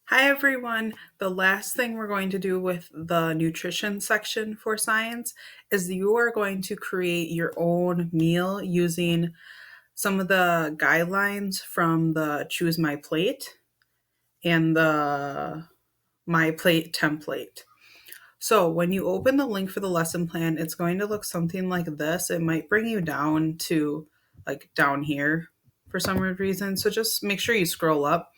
Hi, everyone. The last thing we're going to do with the nutrition section for science is you are going to create your own meal using some of the guidelines from the Choose My Plate and the My Plate template. So, when you open the link for the lesson plan, it's going to look something like this. It might bring you down to like down here for some weird reason. So, just make sure you scroll up.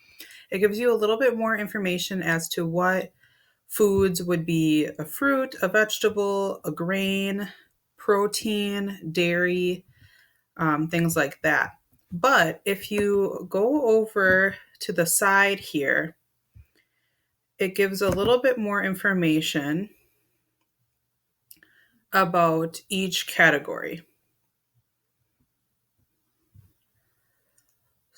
It gives you a little bit more information as to what foods would be a fruit, a vegetable, a grain, protein, dairy, things like that. But if you go over to the side here, it gives a little bit more information about each category.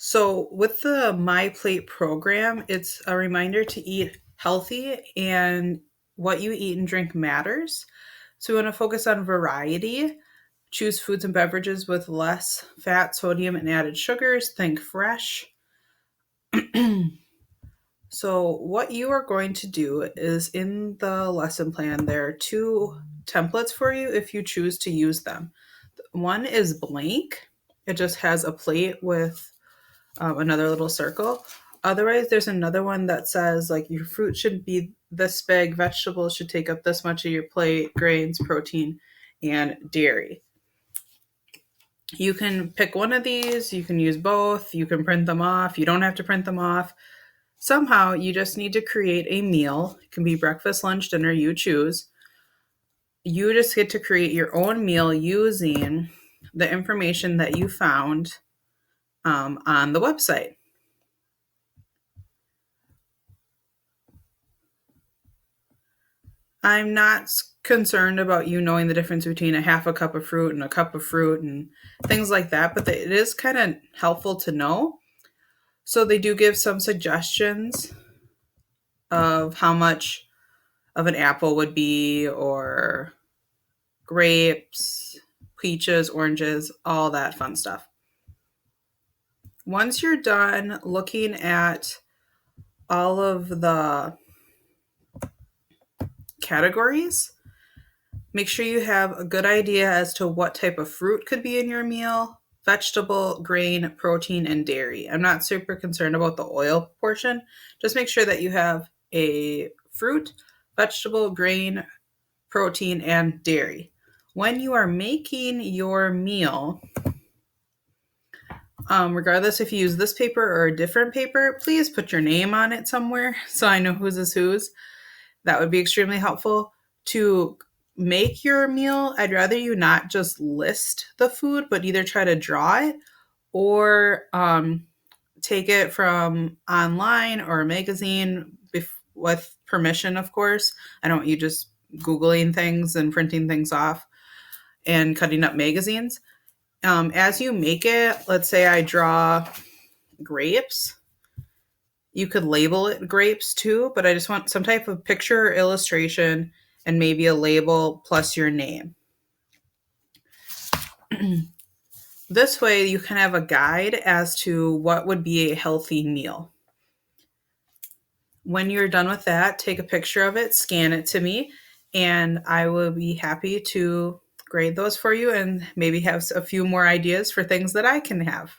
So, with the My Plate program, it's a reminder to eat healthy and what you eat and drink matters. So, we want to focus on variety. Choose foods and beverages with less fat, sodium, and added sugars. Think fresh. So, what you are going to do is in the lesson plan, there are two templates for you if you choose to use them. One is blank, it just has a plate with another little circle. Otherwise, there's another one that says, like, your fruit should be this big, vegetables should take up this much of your plate, grains, protein, and dairy. You can pick one of these, you can use both, you can print them off, you don't have to print them off. Somehow, you just need to create a meal. It can be breakfast, lunch, dinner, you choose. You just get to create your own meal using the information that you found on the website. I'm not concerned about you knowing the difference between a half a cup of fruit and a cup of fruit and things like that, but it is kind of helpful to know. So they do give some suggestions of how much of an apple would be, or grapes, peaches, oranges, all that fun stuff. Once you're done looking at all of the categories, make sure you have a good idea as to what type of fruit could be in your meal, vegetable, grain, protein, and dairy. I'm not super concerned about the oil portion. Just make sure that you have a fruit, vegetable, grain, protein, and dairy. When you are making your meal, regardless if you use this paper or a different paper, please put your name on it somewhere so I know whose is whose. That would be extremely helpful. To make your meal, I'd rather you not just list the food, but either try to draw it or take it from online or a magazine with permission, of course. I don't want you just Googling things and printing things off and cutting up magazines. As you make it, let's say I draw grapes. You could label it grapes too, but I just want some type of picture or illustration and maybe a label plus your name. This way you can have a guide as to what would be a healthy meal. When you're done with that, take a picture of it, scan it to me, and I will be happy to grade those for you and maybe have a few more ideas for things that I can have.